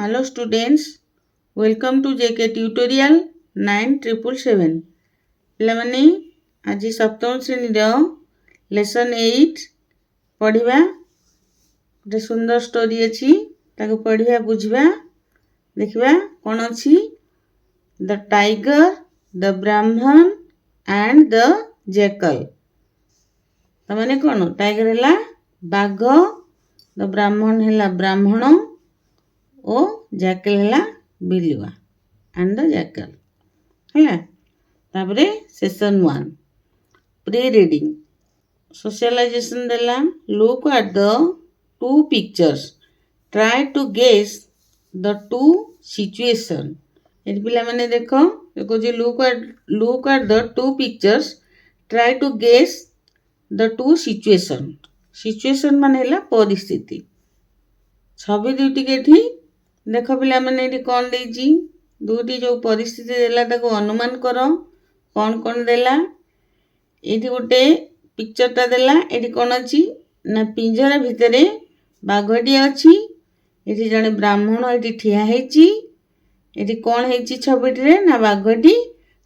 Hello students, welcome to JK Tutorial 9777. ପିଲାମାନେ ଆଜି ସପ୍ତମ ଶ୍ରେଣୀର ଲେସନ୍ 8 ପଢ଼ିବା। ଗୋଟେ ସୁନ୍ଦର ଷ୍ଟୋରି ଅଛି, ତାକୁ ପଢ଼ିବା, ବୁଝିବା, ଦେଖିବା କ'ଣ ଅଛି। The tiger, the Brahmin and the jackal. ତାମାନେ କ'ଣ? ଟାଇଗର ହେଲା ବାଘ, ଦ ବ୍ରାହ୍ମଣ ହେଲା ବ୍ରାହ୍ମଣ ଓ ଜ୍ୟାକଲ ହେଲା ବିଲୁଆ ଆଣ୍ଡ ଦ ଜ୍ୟାକଲ ହେଲା। ତାପରେ ସେସନ୍ 1 ପ୍ରି ରିଡ଼ିଂ ସୋସିଆଲାଇଜେସନ୍ ଦେଲା। Look at the two pictures, try to guess the two situation. ଏଠି ପିଲାମାନେ ଦେଖ, କହୁଛି look at the two pictures, try to guess the two situation. Situation ମାନେ ହେଲା ପରିସ୍ଥିତି। ଛବି ଦୁଇଟିକି ଏଠି ଦେଖ ପିଲାମାନେ, ଏଠି କ'ଣ ଦେଇଛି, ଦୁଇଟି ଯେଉଁ ପରିସ୍ଥିତି ଦେଲା ତାକୁ ଅନୁମାନ କର। କ'ଣ କ'ଣ ଦେଲା? ଏଇଠି ଗୋଟେ ପିକ୍ଚରଟା ଦେଲା। ଏଠି କ'ଣ ଅଛି ନା ପିଞ୍ଜରା ଭିତରେ ବାଘଟିଏ ଅଛି। ଏଠି ଜଣେ ବ୍ରାହ୍ମଣ ଏଠି ଠିଆ ହେଇଛି। ଏଠି କ'ଣ ହେଇଛି ଛବିଟିରେ ନା ବାଘଟି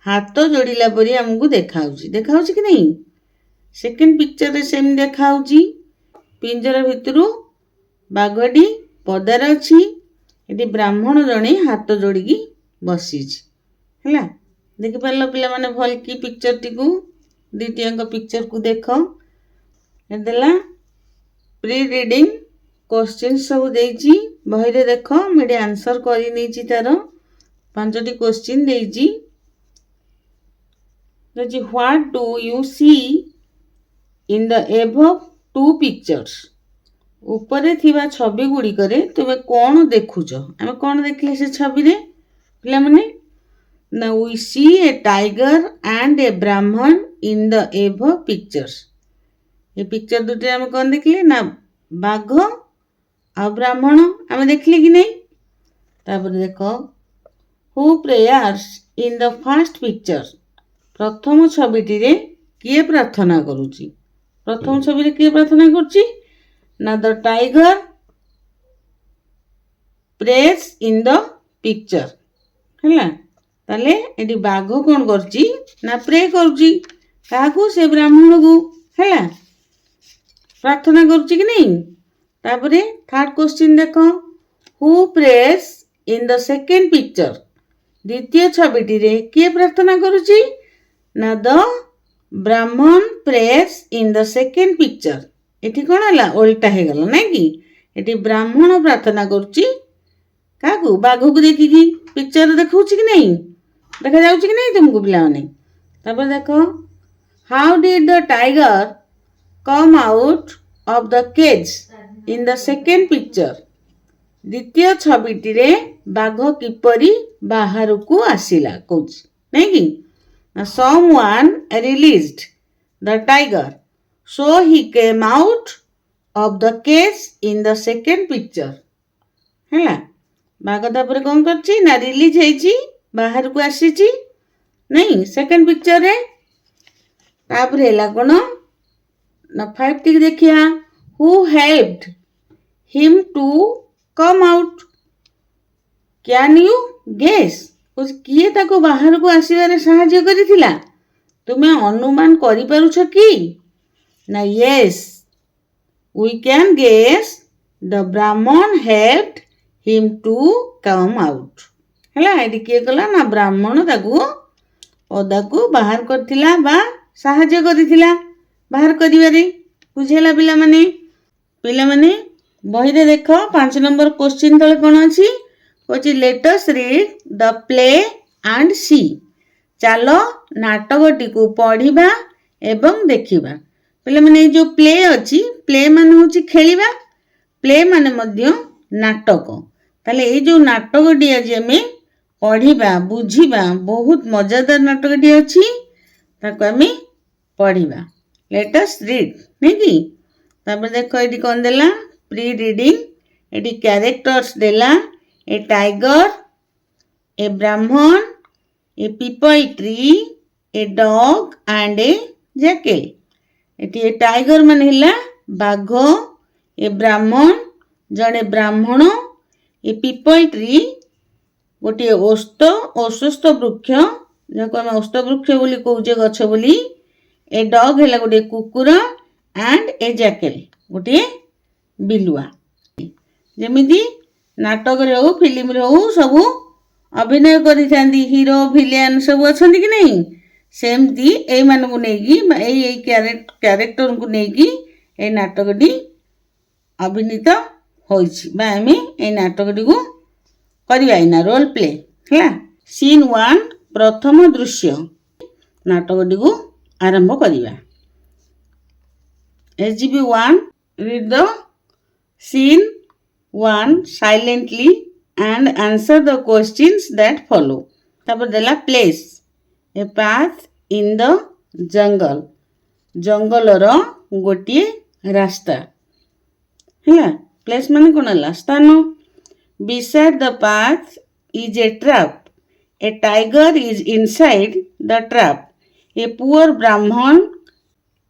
ହାତ ଯୋଡ଼ିଲା ପରି ଆମକୁ ଦେଖାଉଛି କି ନାହିଁ? ସେକେଣ୍ଡ ପିକ୍ଚରରେ ସେମିତି ଦେଖାହେଉଛି। ପିଞ୍ଜରା ଭିତରୁ ବାଘଟି ପଦାରେ ଅଛି। ଏଠି ବ୍ରାହ୍ମଣ ଜଣେ ହାତ ଯୋଡ଼ିକି ବସିଛି ହେଲା। ଦେଖିପାରିଲ ପିଲାମାନେ ଭଲ କି ପିକ୍ଚରଟିକୁ, ଦୁଇଟିଆଙ୍କ ପିକ୍ଚରକୁ ଦେଖ। ଦେଲା ପ୍ରି ରିଡ଼ିଂ କୋଶ୍ଚିନ୍ ସବୁ ଦେଇଛି ବହିରେ ଦେଖ। ମୁଁ ଏଠି ଆନ୍ସର କରି ନେଇଛି, ତାର 5ଟି କୋଶ୍ଚିନ୍ ଦେଇଛି। What do you see in the above two pictures? ଉପରେ ଥିବା ଛବି ଗୁଡ଼ିକରେ ତୁମେ କ'ଣ ଦେଖୁଛ? ଆମେ କ'ଣ ଦେଖିଲେ ସେ ଛବିରେ ପିଲାମାନେ? ନା we see a tiger and a Brahmin in the above pictures. ଏ ପିକ୍ଚର ଦୁଟିରେ ଆମେ କ'ଣ ଦେଖିଲେ? ନା ବାଘ ଆଉ ବ୍ରାହ୍ମଣ ଆମେ ଦେଖିଲେ କି ନାହିଁ? ତାପରେ ଦେଖ, ହୁ prayers in the first picture. ପ୍ରଥମ ଛବିଟିରେ କିଏ ପ୍ରାର୍ଥନା କରୁଛି? ପ୍ରଥମ ଛବିରେ କିଏ ପ୍ରାର୍ଥନା କରୁଛି? ନା ଦ tiger press in the picture ହେଲା। ତାହେଲେ ଏଠି ବାଘ କ'ଣ କରୁଛି ନା ପ୍ରେ କରୁଛି। କାହାକୁ? ସେ ବ୍ରାହ୍ମଣକୁ ହେଲା, ପ୍ରାର୍ଥନା କରୁଛି କି ନାହିଁ? ତାପରେ ଥାର୍ଡ କ୍ୱେଶ୍ଚିନ୍ ଦେଖ, who prays in the second picture. ଦ୍ୱିତୀୟ ଛବିଟିରେ କିଏ ପ୍ରାର୍ଥନା କରୁଛି? ନା the Brahmin prays in the second picture. ଏଠି କ'ଣ ହେଲା? ଓଲଟା ହେଇଗଲା ନାଇଁ କି? ଏଠି ବ୍ରାହ୍ମଣ ପ୍ରାର୍ଥନା କରୁଛି କାହାକୁ? ବାଘକୁ ଦେଖିକି। ପିକ୍ଚର ଦେଖାଉଛି କି ନାହିଁ? ଦେଖାଯାଉଛି କି ନାହିଁ ତୁମକୁ ପିଲାମାନେ? ତାପରେ ଦେଖ, how did the tiger come out of the cage in the second picture. ଦ୍ୱିତୀୟ ଛବିଟିରେ ବାଘ କିପରି ବାହାରକୁ ଆସିଲା କହୁଛି ନାଇଁ କି? Someone released the tiger, so he came out of the cage in the second picture ହେଲା। ବାଘ ତାପରେ କ'ଣ କରିଛି ନା ରିଲିଜ ହେଇଛି, ବାହାରକୁ ଆସିଛି ନାଇଁ ସେକେଣ୍ଡ ପିକ୍ଚରରେ। ତାପରେ ହେଲା କ'ଣ ନା 5 ଟିକେ ଦେଖିବା, who helped him to come out. Can you guess? କିଏ ତାକୁ ବାହାରକୁ ଆସିବାରେ ସାହାଯ୍ୟ କରିଥିଲା? ତୁମେ ଅନୁମାନ କରିପାରୁଛ କି? ନା yes we can guess the Brahmin helped him to come out ହେଲା। ଏଠି କିଏ କଲା ନା ବ୍ରାହ୍ମଣ ତାକୁ ପଦାକୁ ବାହାର କରିଥିଲା ବା ସାହାଯ୍ୟ କରିଥିଲା ବାହାର କରିବାରେ। ବୁଝିହେଲା ପିଲାମାନେ? ପିଲାମାନେ ବହିରେ ଦେଖ 5 ନମ୍ବର କ୍ୱେଶ୍ଚିନ୍ ତଳେ କ'ଣ ଅଛି? କହୁଛି let us read the play and see. ଚାଲ ନାଟକଟିକୁ ପଢ଼ିବା ଏବଂ ଦେଖିବା। ପିଲାମାନେ ଏଇ ଯେଉଁ ପ୍ଲେ ଅଛି, ପ୍ଲେ ମାନେ ହେଉଛି ଖେଳିବା, ପ୍ଲେ ମାନେ ମଧ୍ୟ ନାଟକ। ତାହେଲେ ଏଇ ଯେଉଁ ନାଟକଟି ଆଜି ଆମେ ପଢ଼ିବା, ବୁଝିବା, ବହୁତ ମଜାଦାର ନାଟକଟିଏ ଅଛି, ତାକୁ ଆମେ ପଢ଼ିବା। ଲେଟ୍ ଅସ୍ ରିଡ୍ ନାଇଁ କି? ତାପରେ ଦେଖ ଏଠି କ'ଣ ଦେଲା? Pre reading. ଏଠି କ୍ୟାରେକ୍ଟର୍ସ ଦେଲା, a tiger, a Brahmin, a peepal tree, a dog and a jackal. ଏଠି ଏ ଟାଇଗର ମାନେ ହେଲା ବାଘ, ଏ ବ୍ରାହ୍ମଣ ଜଣେ ବ୍ରାହ୍ମଣ, ए पीपल ट्री गोटे औषस्थ वृक्ष जहाँ आम औषध वृक्ष बोली कौचे गछ बोली। ए डग है गोटे कुकुर एंड ए जैकेल गोटे बिलुआ। जमीती नाटक रे हो फिल्म रे हो सब अभिनय करी हीरो विलेन सब अच्छा कि नहीं सेमती ए मानू नहीं क्यारेक्टर को लेकिन ए नाटकटी अभिनीत होमे ए नाटकटी को करवा रोल प्ले है। सीन 1 प्रथम दृश्य नाटकटी को आरंभ करवा। SGB 1 read the scene 1 silently and answer the questions that follow। तापर देला place a path in the jungle जंगल रो गोटे रास्ता है। प्लेस माने कोन हला स्थान। beside the path is a trap a tiger is inside the trap a poor brahman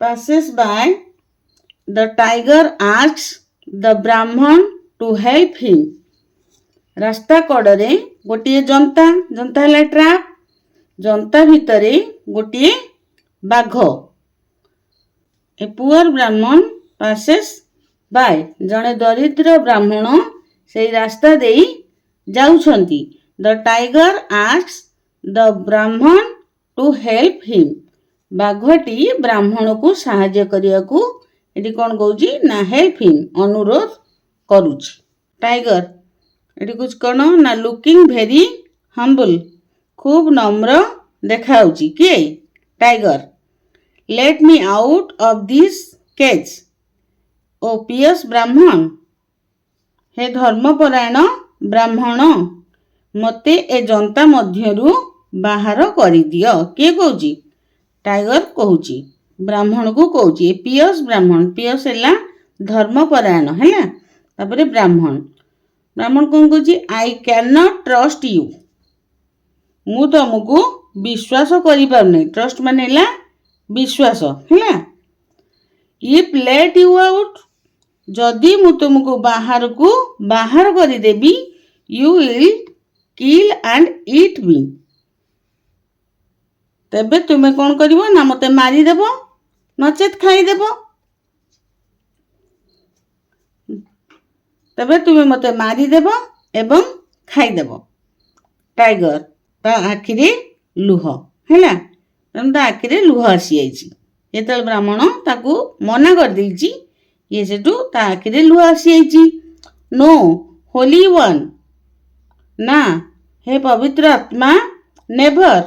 passes by the tiger asks the brahman to help him। रास्ता कड़े गोटे जनता जनता है ट्राप जनता भितर गोटे बाघ। ए पुअर ब्राह्मण पासेस बाय जड़े दरिद्र ब्राह्मण से रास्ता दे जाउछंती। The tiger asks the Brahmin to help him बाघटी ब्राह्मण को साहाय्य करिया को एटी कोन कहूची ना हेल्प हिम अनुरोध करूची। टाइगर एटी कुछ कौन ना लुकिंग वेरी हम्बल खूब नम्र देखाउची किए tiger. Let me out of this cage O pious Brahmin हे धर्मपरायण ब्राह्मण मते ए जनता मध्यरु बाहर करी दियो। के कहूची टाइगर कहूची ब्राह्मण को कहूची ए पियस ब्राह्मण पियस है धर्मपरायण है। तापरे ब्राह्मण ब्राह्मण कौन कहूची I can not trust you मु तुमको विश्वास करि पारने। ट्रस्ट माने ला विश्वास है। इफ लेट यू आउट जदि मु तुमको बाहर करि देबी you will kill and eat me तेबे तुमे कौन करिवो ना मते मारी देबो नचेत खाई देबो। तबे तुम्हें मते मारी देबो एवं खाई देबो। टाइगर ता आखिरे लुह हैला ता आखिरे लुह आसी आइची जेतल ब्राह्मण ताकू मना कर देइची ये सेटू ता आखिरे लुह आसी आइची। नो होली वन ना हे पवित्र आत्मा नेवर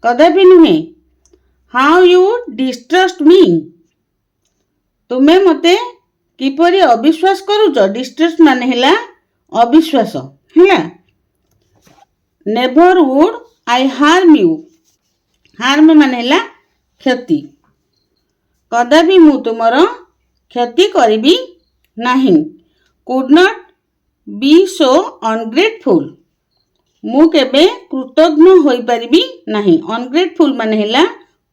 कदापि नुहे। हाउ यू डिस्ट्रस्ट मी तुम्हें मते किपरि अविश्वास करूच। डिस्ट्रस्ट माने हैला अविश्वास हैला। Never would I harm you harm माने हैला क्षति कदापि मु तुमर क्षति करिबी नाही। Could not be so ungrateful मु केबे कृतज्ञ होई परिबी नाही। अनग्रेटफुल माने हैला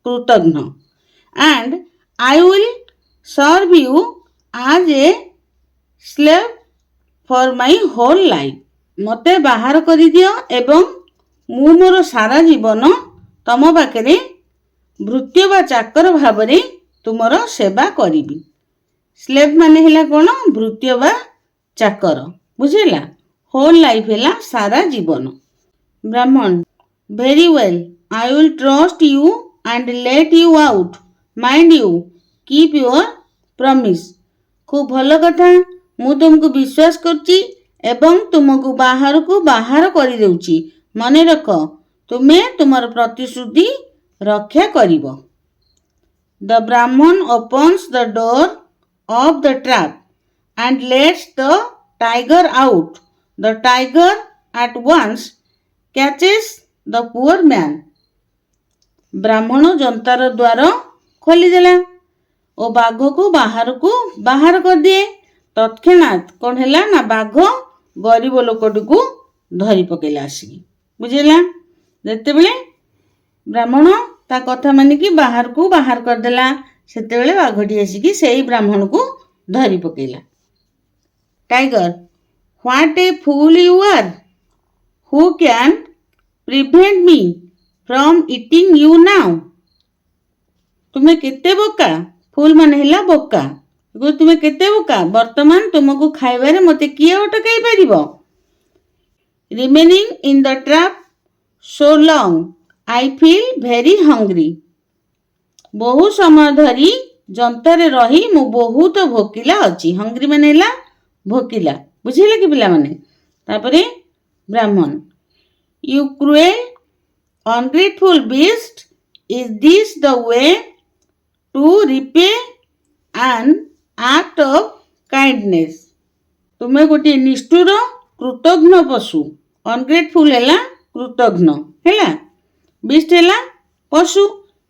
कृतज्ञ। And I will serve you as a slave for my whole life मते बाहर करि दियो एवं मु मोर सारा जीवन तम पाखरे भृत्य बा चाकर भावरे तुमर सेवा करिबी। स्लेव माने हैला कोन भृत्य बा चाकर बुझिला। होल लाइफ हैला सारा जीवन। ब्राह्मण very well I will trust you and let you out mind you keep your promise खूब भल कथा मु तुमको विश्वास करची एवं तुमको बाहर करी देउची मने रख तुमे तुमर प्रतिश्रुति रक्षा करिवो। The Brahmin opens the door of the trap and lets the tiger out. The tiger at once catches the poor man Brahmin जनतार द्वार खोलीदेला और बाघ को बाहर कर दिए। तत्क्षणात कौन है ना बाघ गरीब लोकटी को धरी पकेला आसिकी बुझेला। जेते बेले ब्राह्मण ता कथा मानिकी बाहर करदेला सेते बेले बाघटी आसिकी सेई ब्राह्मण को धरी पकेला। Tiger What a fool you are! Who can prevent me from eating you now? तुमे केते बोका फुल माने हैला बोका तुमे केते बोका वर्तमान तुमको खाइबारे मते किए अटकाई परिबो remaining in the trap so long I feel very hungry बहु समय धरी जंतरे रही मु बहुत भोकिला अछि हंग्री माने हैला भोकिला बुझिले कि पिला माने तापरे ब्राह्मण you cruel ungrateful beast is this the way to repay an act of kindness तुमे गोटे निष्ठुर कृतघ्न पशु अनग्रेटफुल हैला कृतघ्न हैला बीस्ट हैला पशु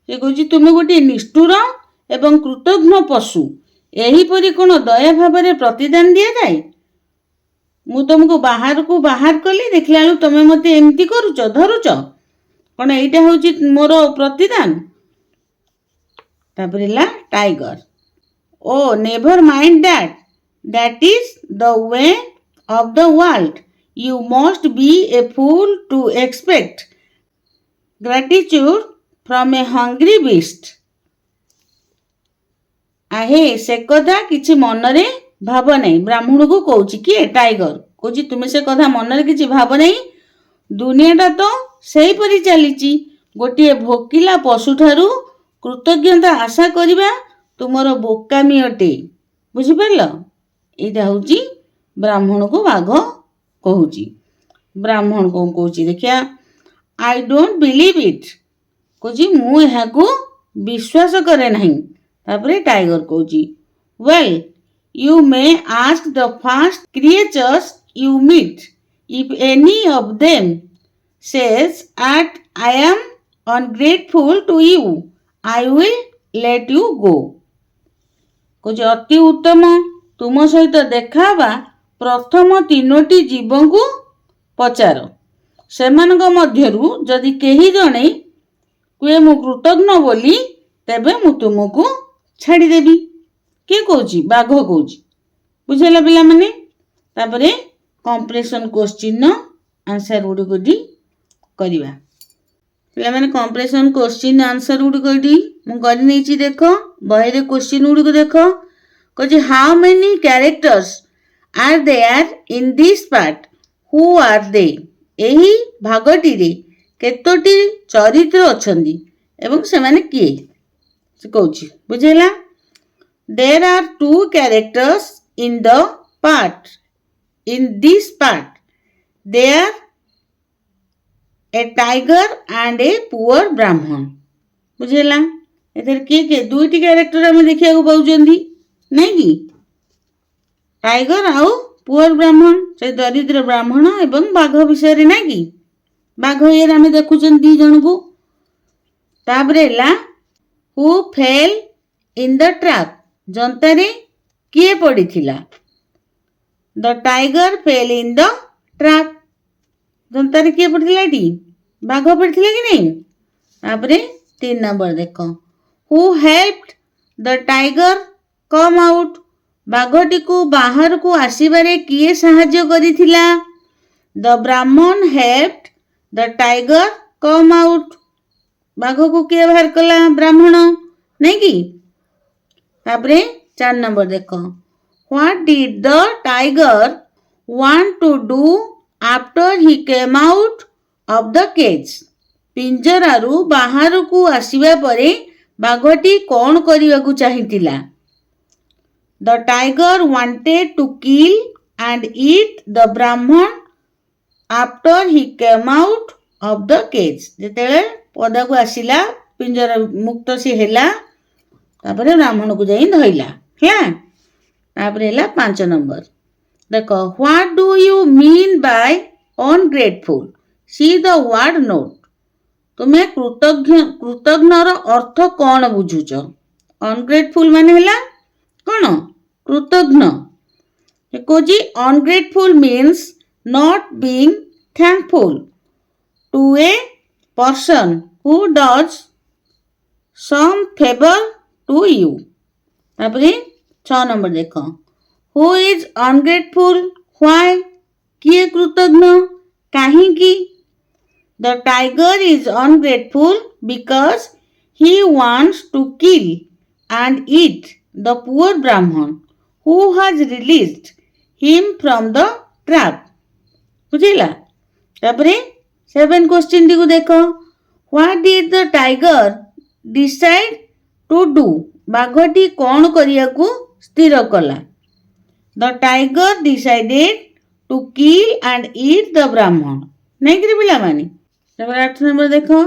से कहूँ तुमे गोटे निष्ठुर एवं कृतघ्न पशु एहीपरि कोन दया भाव प्रतिदान दिया जाए मु तुमको बाहर को बाहर कली देखला बेलू तुमे मते एमती करूच धरुच कौन एटा होची मोर प्रतिदान तापर हैला tiger oh never mind that is the way of the world you must be a fool to expect gratitude from a hungry beast आहे से कथा किछि मनरे भाव नहीं ब्राह्मण को कहूँ किए टाइगर कहूँ तुम्हें से कथा मनरे किछि भाव नहीं दुनियाटा तो सही परी चली गोटे भोकिला पशु ठारू कृतज्ञता आशा करिबा तुमर बोकामी अटे बुझिपार यहाँ हूँ ब्राह्मण को बाघ कहूँ ब्राह्मण कौन कहूँ देखिया आई डोंट बिलीव इट कहूँ मु यहाँ को विश्वास करे नहीं तापरे टाइगर कहूँ well you may ask the first creatures you meet if any of them says that I am ungrateful to you I will let you go कुछ अति उत्तम तुम सहित देखाबा प्रथम तीनोटी जीव को पचार सेमानक मध्यरु जदि केही जणे कुए मु कृतज्ञ बोली तेबे मु तुमको छाड़ी देबी किए कहूँ बाघ कहूँ बुझेला पिला माने तापरे कंप्रेशन क्वेश्चन आंसर गुडी करिवा पिला माने कंप्रेशन क्वेश्चन आंसर गुडी मु करि नैची देखो बहिरे क्वेश्चन गुडी देखो कहूँ how many characters are there in this part who are they एही भागटी रे केतोटी चरित्र अछंदी एवं से माने किए से कहूँ बुझेला There are two characters in the part. In this part, they are a tiger and a poor brahman. बुझेला इधर किए दुईटी कैरेक्टर आम देखा पाँच नहीं कि टाइगर आउ पुअर ब्राह्मण से दरिद्र ब्राह्मण एवं बाघ विषय ना कि बाघ ये आम देखुं दी जन को who fell in the trap जंतारे किए पड़ीथिला the tiger fell in the trap जंतारे किए पड़ीथिला टी बाघ पड़ीथिला कि नहीं तापरे 3 नंबर देखो who helped the tiger come out बाघटी को बाहर को आसीबारे किए सहाय्य करिथिला the Brahmin helped the tiger come out बाघ को किए बाहर कला ब्राह्मण नहीं कि तापरे 4 नंबर देखो what did the tiger want to do after he came out of the cage पिंजरारू बाहर को आसीबा परे बाघटी कौन करने को चाहिथिला the tiger wanted to kill and eat the Brahmin after he came out of the cage जेतेले पदा को आसीला पिंजरा मुक्त से हैला तापरे ब्राह्मण को जाई धइला है तापरे हैला 5 नंबर देखो what do you mean by ungrateful see the word note तुम्हें कृतज्ञर अर्थ कौन बुझुच अनग्रेटफुल माने हैला कौन कृतज्ञ कोजी ungrateful means not being thankful to a person who does some favour to you तापरे 6 नंबर देखो हु इज अनग्रेटफुल व्हाई किए कृतज्ञ काहींकी the tiger is ungrateful because he wants to kill and eat the poor Brahman who has released him from the trap. बुझिला तापरे 7 question टी को देखो what did the tiger decide to do बाघटी कौन करिया को स्थिर कला the tiger decided to kill and eat the Brahmin नहीं कि पिला माने तापरे 8 नंबर देखो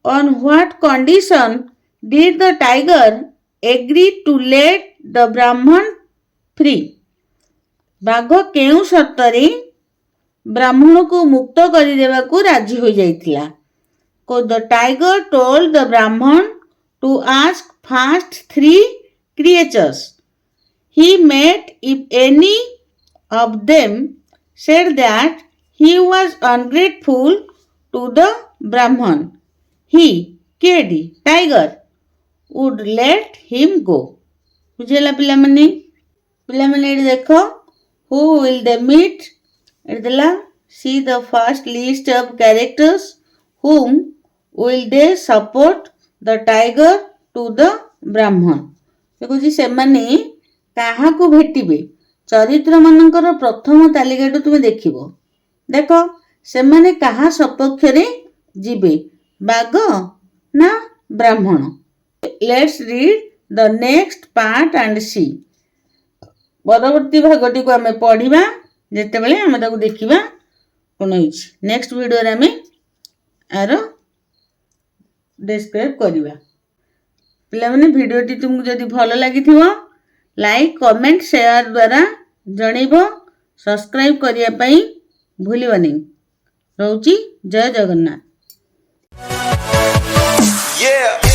on what condition did the tiger agree to let the brahman free बाघ केउ शर्तरे ब्राह्मण को मुक्त करि देवा को राजी हो जाइतिला को the tiger told the Brahmin to ask first 3 creatures he met if any of them said that he was ungrateful to the brahman he KD tiger would let him go बुझेला पिला मने एडी देखो who will they meet एडी देला see the first list of characters whom will they support the tiger to the brahman देखो जी से माने काहा को भेटिबे चरित्र मानकर प्रथम तालिकाटू तुमे देखिबो देखो से माने काहा सपक्ष रे जिबे बाघ ना ब्राह्मण let's read the next part and see परवर्ती भागटी को आमे पढ़िबा जेते बेले आमे ताको देखिबा कोन होइछ नेक्स्ट वीडियो रे आमे आरो डिस्क्राइब करिबा पिला माने वीडियोटी तुमको जदी भलो लागिथिबो लाइक कमेंट शेयर द्वारा जणैबो सब्सक्राइब करिया पई भूलिबनी रहउची जय जगन्नाथ Yeah.